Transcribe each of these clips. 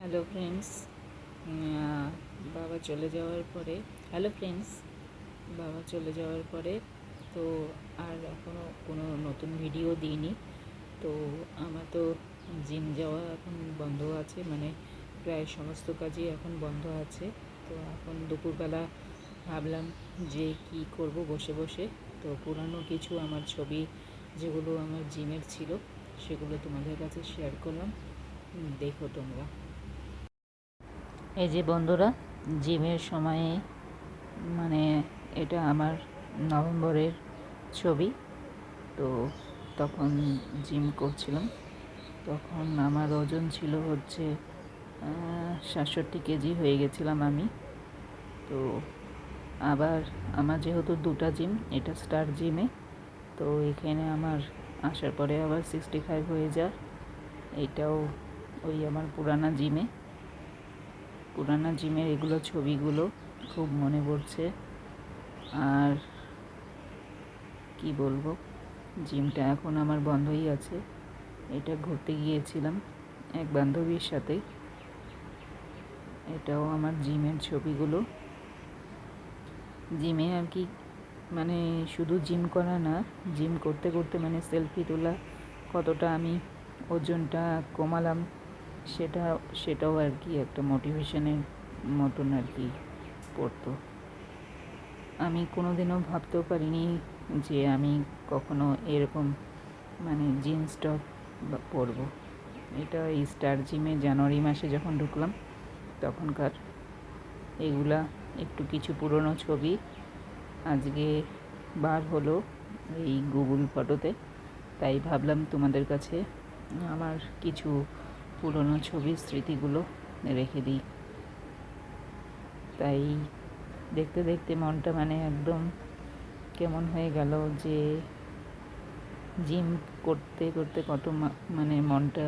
Hello friends, বাবা চলে যাওয়ার পরে বাবা চলে যাওয়ার পরে তো আর এখনও কোনো নতুন ভিডিও দিইনি। তো আমার তো জিম যাওয়া এখন বন্ধ আছে, মানে প্রায় সমস্ত কাজই এখন বন্ধ আছে। তো এখন দুপুরবেলা ভাবলাম যে কি করব বসে বসে। তো পুরানো কিছু আমার ছবি যেগুলো আমার জিমের ছিল সেগুলো তোমাদের কাছে শেয়ার করলাম, দেখো তোমরা। এই যে বন্ধুরা, জিমের সময়ে মানে এটা আমার নভেম্বরের ছবি। তো তখন জিম করছিলাম, তখন আমার ওজন ছিল হচ্ছে 67 কেজি হয়ে গেছিলাম আমি। তো আবার আমার যেহেতু দুটা জিম, এটা স্টার জিমে, তো এখানে আমার আসার পরে আবার 65 হয়ে যায়। এটাও ওই আমার পুরানা জিমের এগুলো ছবিগুলো খুব মনে পড়ছে। আর কি বলবো, জিমটা এখন আমার বন্ধই আছে। এটা ঘুরতে গিয়েছিলাম এক বান্ধবীর সাথে। এটাও আমার জিমের ছবিগুলো। জিমে আর কি, মানে শুধু জিম করা না, জিম করতে করতে মানে সেলফি তোলা, কতটা আমি ওজনটা কমালাম সেটাও আর কি একটা মোটিভেশনের মতন আর কি পড়তো। আমি কোনোদিনও ভাবতেও পারিনি যে আমি কখনো এরকম মানে জিন্স টপ পরবো। এটা এই স্টার জিমে জানুয়ারি মাসে যখন ঢুকলাম তখনকার এগুলা একটু কিছু পুরনো ছবি আজকে বার হলো এই গুগল ফটোতে। তাই ভাবলাম তোমাদের কাছে আমার কিছু পুরনো ছবির স্মৃতিগুলো রেখে দিই। তাই দেখতে দেখতে মনটা মানে একদম কেমন হয়ে গেল যে জিম করতে করতে কত মানে মনটা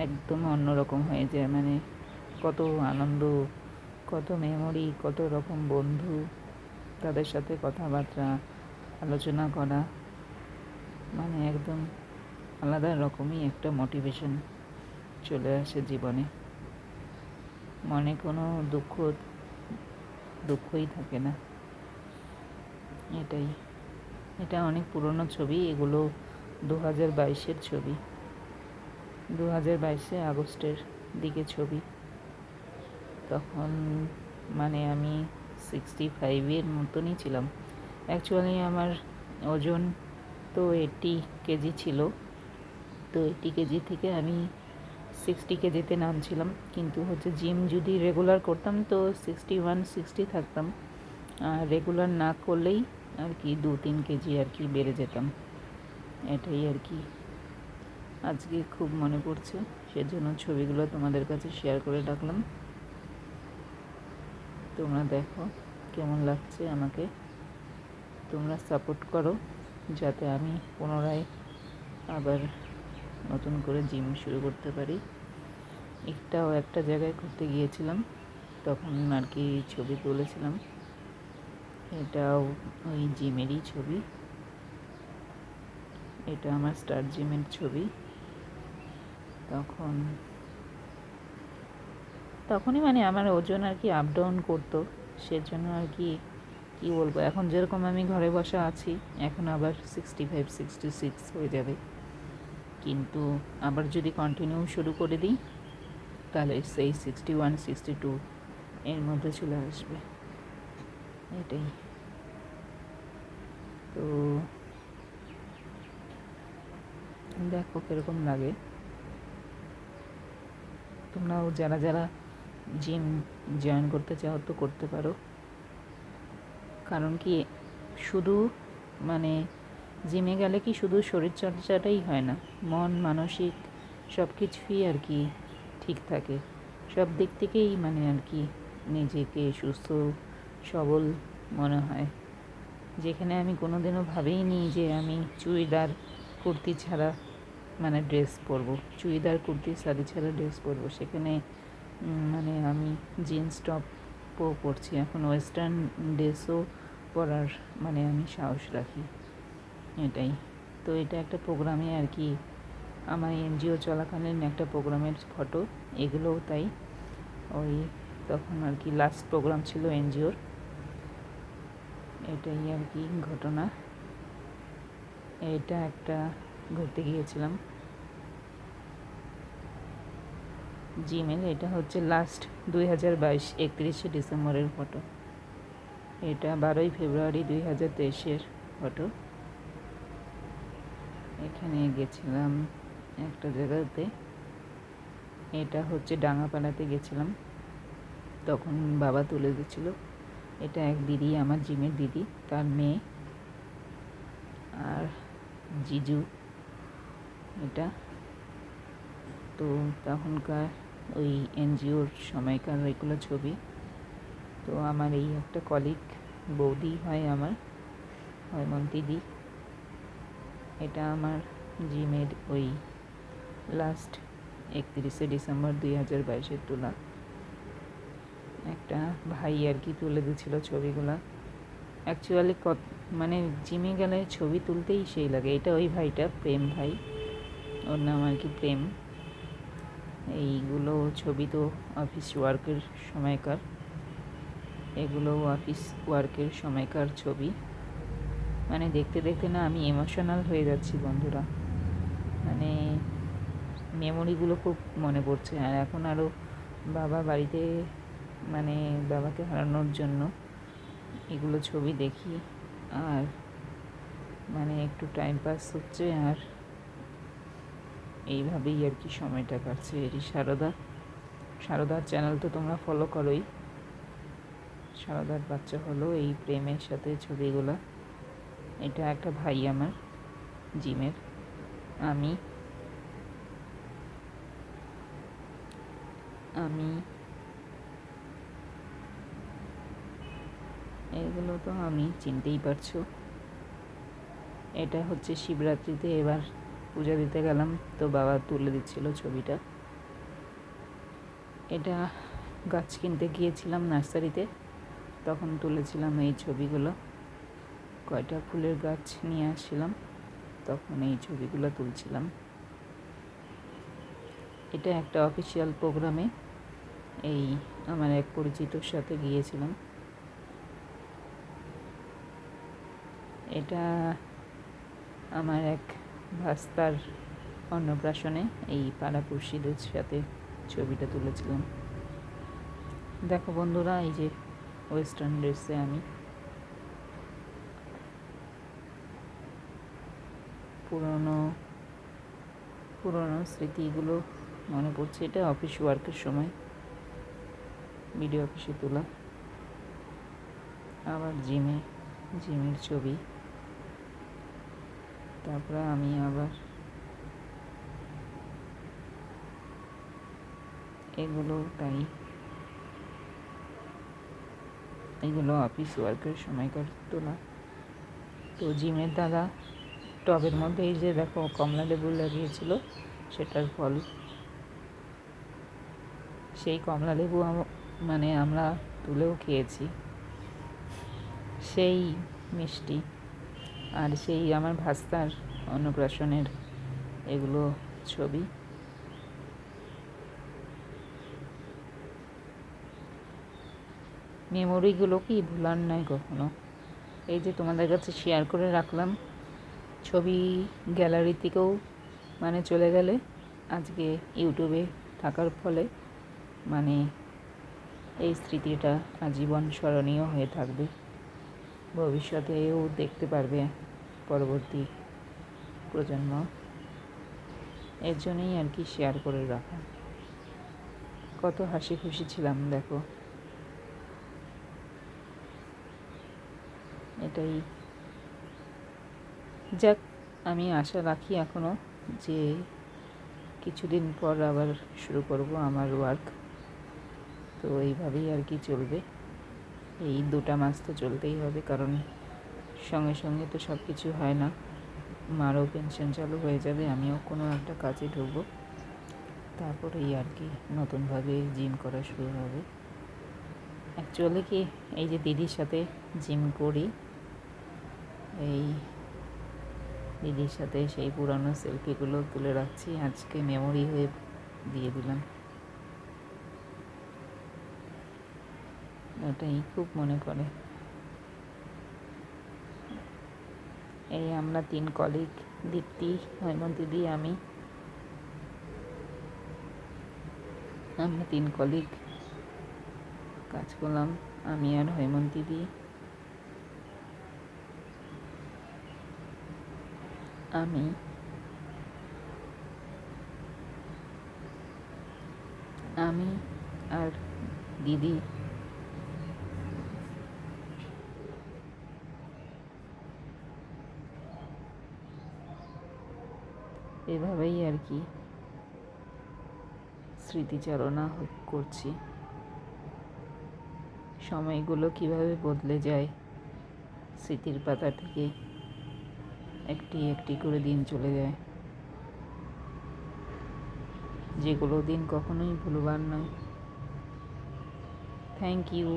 একদম অন্যরকম হয়ে যায়। মানে কত আনন্দ, কত মেমোরি, কত রকম বন্ধু, তাদের সাথে কথাবার্তা আলোচনা করা, মানে একদম আলাদা রকমই একটা মোটিভেশন চলে আসে জীবনে। মনে কোনো দুঃখই থাকে না। এটা অনেক পুরনো ছবি। এগুলো 2022-এর ছবি, 2022 আগস্টের দিকে ছবি। তখন মানে আমি 65-এর মতনই ছিলাম। অ্যাকচুয়ালি আমার ওজন তো 80 কেজি ছিল। তো 80 কেজি থেকে আমি 60 কেজিতে নামছিলাম, কিন্তু হচ্ছে জিম যদি রেগুলার করতাম তো 61-60 থাকতাম। আর রেগুলার না করলেই আর কি 2-3 কেজি আর কি বেড়ে যেতাম। এটাই আর কি আজকে খুব মনে পড়ছে, সেজন্য ছবিগুলো তোমাদের কাছে শেয়ার করে রাখলাম। তোমরা দেখো কেমন লাগছে আমাকে, তোমরা সাপোর্ট করো যাতে আমি পুনরায় আবার নতুন করে জিম শুরু করতে পারি। একটা জায়গায় ঘুরতে গিয়েছিলাম, তখন আর কি ছবি তুলেছিলাম। এটাও ওই জিমেরই ছবি। এটা আমার স্টার জিমের ছবি। তখনই মানে আমার ওজন আর কি আপ ডাউন করতো, সেজন্য আর কি কী বলবো, এখন যেরকম আমি ঘরে বসা আছি, এখন আবার 65-66 হয়ে যাবে। কিন্তু আবার যদি কন্টিনিউ শুরু করে দিই তাহলে সেই 61-62 এর মধ্যে চলে আসবে। এটাই তো, দেখো কীরকম লাগে। তোমরাও যারা যারা জিম জয়েন করতে চাও তো করতে পারো। কারণ কি, শুধু মানে জিমে গেলে কি শুধু শরীরচর্চাটাই হয় না, মন মানসিক সব কিছুই আর কি ঠিক থাকে। সব দিক থেকেই মানে আর কি নিজেকে সুস্থ সবল মনে হয়। যেখানে আমি কোনোদিনও ভাবিনি যে আমি চুড়িদার কুর্তি ছাড়া মানে ড্রেস পরবো, চুড়িদার কুর্তি শাড়ি ছাড়া ড্রেস পরবো, সেখানে মানে আমি জিন্স টপও পরছি, এখন ওয়েস্টার্ন ড্রেসও পরার মানে আমি সাহস রাখি। এটাই তো, এটা একটা প্রোগ্রামে আর কি আমার এনজিও চলাকালীন একটা প্রোগ্রামের ফটো, এগুলোও তাই। ওই তখন আর কি লাস্ট প্রোগ্রাম ছিল এনজিওর, এটাই আর কি ঘটনা। এটা একটা ঘুরতে গিয়েছিলাম জিমেল। এটা হচ্ছে লাস্ট 2022 31শে ডিসেম্বরের ফটো। এটা 12ই ফেব্রুয়ারি 2023-এর ফটো। এখানে গেছিলাম একটা জায়গাতে, এটা হচ্ছে ডাঙ্গাপাড়াতে গেছিলাম, তখন বাবা তুলে দিচ্ছিল। এটা এক দিদি, আমার জিমের দিদি, তার মেয়ে আর জিজু এটা। তো তখনকার ওই এনজিওর সময়কার এগুলো ছবি। তো আমার এই একটা কলিগ, বৌদি হয় আমার, হৈমন্তীদি। এটা আমার জিমের ওই লাস্ট 31শে ডিসেম্বর 2022-এর তোলা। একটা ভাই আর কি তুলে দিচ্ছিল ছবিগুলা। অ্যাকচুয়ালি মানে জিমে গেলে ছবি তুলতেই সেই লাগে। এটা ওই ভাইটা, প্রেম ভাই, ওর নাম আর কি প্রেম। এইগুলো ছবি তো অফিস ওয়ার্কের সময়কার, এগুলো অফিস ওয়ার্কের সময়কার ছবি। মানে দেখতে দেখতে না আমি ইমোশনাল হয়ে যাচ্ছি বন্ধুরা। মানে মেমোরিগুলো খুব মনে পড়ছে। আর এখন আরও বাবা বাড়িতে, মানে বাবাকে হারানোর জন্য এগুলো ছবি দেখি, আর মানে একটু টাইম পাস হচ্ছে, আর এইভাবেই আর কি সময়টা কাটছে। এটি সারদার চ্যানেল তো তোমরা ফলো করোই। সারদার বাচ্চা হলো এই প্রেমের সাথে ছবিগুলো। এটা একটা ভাই আমার জিমের। আমি এগুলো তো আমি চিনতেই পারছো। এটা হচ্ছে শিবরাত্রিতে এবার পূজা দিতে গেলাম, তো বাবা তুলে দিচ্ছিল ছবিটা। এটা গাছ কিনতে গিয়েছিলাম নার্সারিতে, তখন তুলেছিলাম এই ছবিগুলো। কয়টা ফুলের গাছ নিয়ে আসছিলাম, তখন এই ছবিগুলো তুলছিলাম। এটা একটা অফিসিয়াল প্রোগ্রামে এই আমার এক পরিচিতর সাথে গিয়েছিলাম। এটা আমার এক ভাস্তার অন্নপ্রাশনে এই পাড়াপড়শিদের সাথে ছবিটা তুলেছিলাম। দেখো বন্ধুরা, এই যে ওয়েস্টার্ন ড্রেসে আমি, পুরনো স্মৃতিগুলো মনে পড়ছে। এটা অফিস ওয়ার্কের সময় ভিডিও অফিসে তোলা। আবার জিমের ছবি। তারপরে আমি আবার এগুলো তাই, এগুলো অফিস ওয়ার্কের সময়কার তোলা। তো জিমের দাদা টবের মধ্যে এই যে দেখো কমলা লেবু লাগিয়েছিল, সেটার ফল। সেই কমলা লেবু মানে আমরা তুলেও খেয়েছি, সেই মিষ্টি। আর সেই আমার ভাস্তার অন্নপ্রাশনের এগুলো ছবি। মেমোরিগুলো কি ভুলার নয় কখনো। এই যে তোমাদের কাছে শেয়ার করে রাখলাম। ছবি গ্যালারি থেকেও মানে চলে গেলে আজকে ইউটিউবে থাকার ফলে মানে এই স্মৃতিটা আজীবন স্মরণীয় হয়ে থাকবে। ভবিষ্যতেও দেখতে পারবে পরবর্তী প্রজন্ম। এর জন্যই আর কি শেয়ার করে রাখা। কত হাসি খুশি ছিলাম দেখো। এটাই যাক, আমি আশা রাখি এখনও যে কিছুদিন পর আবার শুরু করব আমার ওয়ার্ক। তো এইভাবেই আর কি চলবে। এই 2 মাস তো চলতেই হবে, কারণ সঙ্গে সঙ্গে তো সব কিছু হয় না। মারও পেনশন চালু হয়ে যাবে, আমিও কোনো একটা কাজে ঢুকবো, তারপরেই আর কি নতুনভাবে জিম করা শুরু হবে। অ্যাকচুয়ালি কি এই যে দিদির সাথে জিম করি, এই দিদির সাথে সেই পুরানো সেলফিগুলো তুলে রাখছি, আজকে মেমোরি হয়ে দিয়ে দিলাম। ওটাই খুব মনে পড়ে। এই আমরা 3 কলিগ, দীপ্তি, হৈমন্তী দি, আমরা 3 কলিগ কাজ করলাম, আমি আর হৈমন্তী দি। আমি আর দিদি এভাবেই আর কি স্মৃতিচারণা করছি। সময়গুলো কিভাবে বদলে যায়, স্মৃতির পাতা থেকে একটি একটি করে দিন চলে যায়, যেগুলো দিন কখনোই ভুলবার নয়। Thank you.